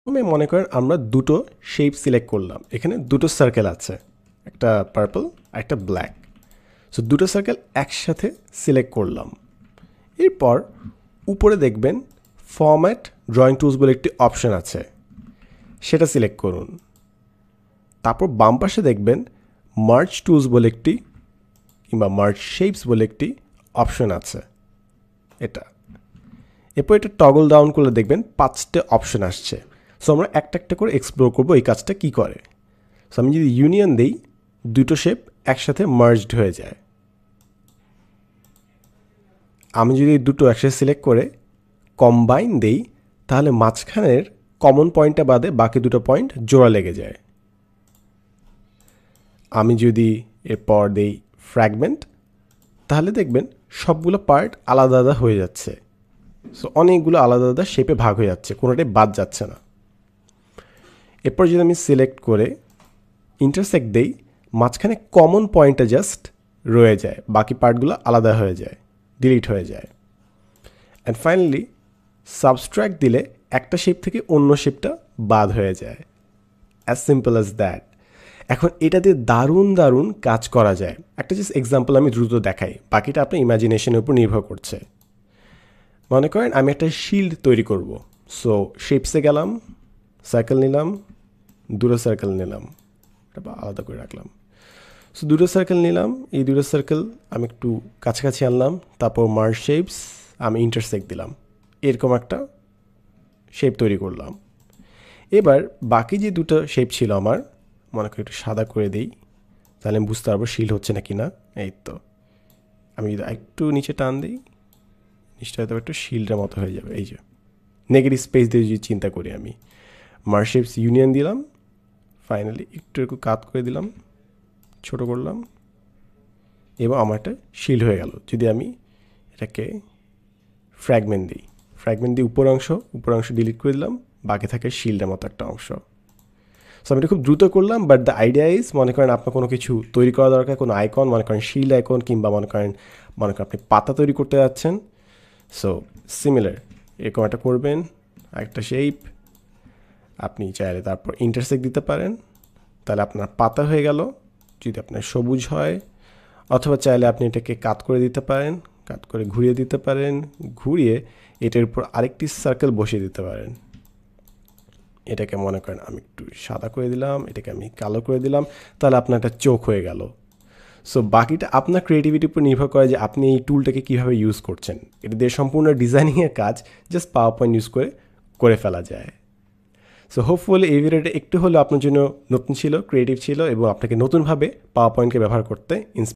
প্রথমে মনে করেন আমরা দুটো শেপ সিলেক্ট করলাম। এখানে দুটো সার্কেল আছে, একটা পার্পল আর একটা ব্ল্যাক। সো দুটো সার্কেল একসাথে সিলেক্ট করলাম। এরপর উপরে দেখবেন ফরম্যাট ড্রয়িং টুলস বলে একটি অপশন আছে, সেটা সিলেক্ট করুন। তারপর বাম পাশে দেখবেন মার্জ টুলস বলে একটি কিংবা মার্জ শেপস বলে একটি অপশন আছে, এটা। এরপর এটা টগল ডাউন করলে দেখবেন 5টে অপশন আসছে। সো আমরা একটা একটা করে এক্সপ্লোর করবো এই কাজটা কী করে। সো আমি যদি ইউনিয়ন দিই, দুটো শেপ একসাথে মার্জড হয়ে যায়। আমি যদি দুটো একসাথে সিলেক্ট করে কম্বাইন দেই, তাহলে মাঝখানের কমন পয়েন্টটা বাদে বাকি দুটো পয়েন্ট জোড়া লেগে যায়। আমি যদি এরপর দেই ফ্র্যাগমেন্ট, তাহলে দেখবেন সবগুলো পার্ট আলাদা আলাদা হয়ে যাচ্ছে। সো অনেকগুলো আলাদা আলাদা শেপে ভাগ হয়ে যাচ্ছে, কোনোটাই বাদ যাচ্ছে না। এরপর যদি আমি সিলেক্ট করে ইন্টারসেক্ট দেই, মাঝখানে কমন পয়েন্টটা জাস্ট রয়ে যায়, বাকি পার্টগুলো আলাদা হয়ে যায়, ডিলিট হয়ে যায়। অ্যান্ড ফাইনালি সাবস্ট্র্যাক্ট দিলে একটা শেপ থেকে অন্য শেপটা বাদ হয়ে যায়। As simple as that. এখন এটা দিয়ে দারুণ দারুণ কাজ করা যায়। একটা জাস্ট এক্সাম্পল আমি দ্রুত দেখাই, বাকিটা আপনার ইমাজিনেশনের উপর নির্ভর করছে। মনে করেন আমি একটা শিল্ড তৈরি করব। সো শেপসে গেলাম, সার্কেল নিলাম, দুটো সার্কেল নিলাম, এটা আলাদা করে রাখলাম। সো দুটো সার্কেল নিলাম, এই দুটো সার্কেল আমি একটু কাছাকাছি আনলাম, তারপর মার্জ শেপস আমি ইন্টারসেক্ট দিলাম, এরকম একটা শেপ তৈরি করলাম। এবার বাকি যে দুটো শেপ ছিল আমার, মনে করি একটু সাদা করে দিই, তাহলে আমি বুঝতে পারবো শিল্ড হচ্ছে না কি না। এই তো, আমি যদি একটু নিচে টান দিই, নিচটা হয়তো একটু শিল্ডের মতো হয়ে যাবে। এই যে নেগেটিভ স্পেস দিয়ে যদি চিন্তা করি, আমি মার্জ শেপস ইউনিয়ন দিলাম, ফাইনালি একটু একটু কাট করে দিলাম, ছোট করলাম, এবং আমার একটা শিল্ড হয়ে গেল। যদি আমি এটাকে ফ্র্যাগমেন্ট দিই, ফ্র্যাগমেন্ট দিয়ে উপর অংশ ডিলিট করে দিলাম, বাকি থাকে শিল্ডের মতো একটা অংশ। সো আমি এটা খুব দ্রুত করলাম, বাট দ্য আইডিয়া ইজ, মনে করেন আপনার কোনো কিছু তৈরি করা দরকার, কোনো আইকন, মনে করেন শিল্ড আইকন, কিংবা মনে করেন আপনি পাতা তৈরি করতে যাচ্ছেন। সো সিমিলার এরকম একটা করবেন, একটা শেপ আপনি চাইলে তারপর ইন্টারসেক্ট দিতে পারেন, তাহলে আপনার পাতা হয়ে গেল। যদি আপনার সবুজ হয়, অথবা চাইলে আপনি এটাকে কাট করে দিতে পারেন, কাট করে ঘুরিয়ে দিতে পারেন, ঘুরিয়ে এটার উপর আরেকটি সার্কেল বসিয়ে দিতে পারেন। এটাকে মনে করেন আমি একটু সাদা করে দিলাম, এটাকে আমি কালো করে দিলাম, তাহলে আপনার একটা চোখ হয়ে গেল। সো বাকিটা আপনার ক্রিয়েটিভিটির উপর নির্ভর করে যে আপনি এই টুলটাকে কীভাবে ইউজ করছেন। এটা দিয়ে সম্পূর্ণ ডিজাইনিংয়ের কাজ জাস্ট পাওয়ার পয়েন্ট ইউজ করে ফেলা যায়। সো হোপফুলি এই ভিডিওটা একটু হলেও আপনার জন্য নতুন ছিল, ক্রিয়েটিভ ছিল, এবং আপনাকে নতুনভাবে পাওয়ার পয়েন্টকে ব্যবহার করতে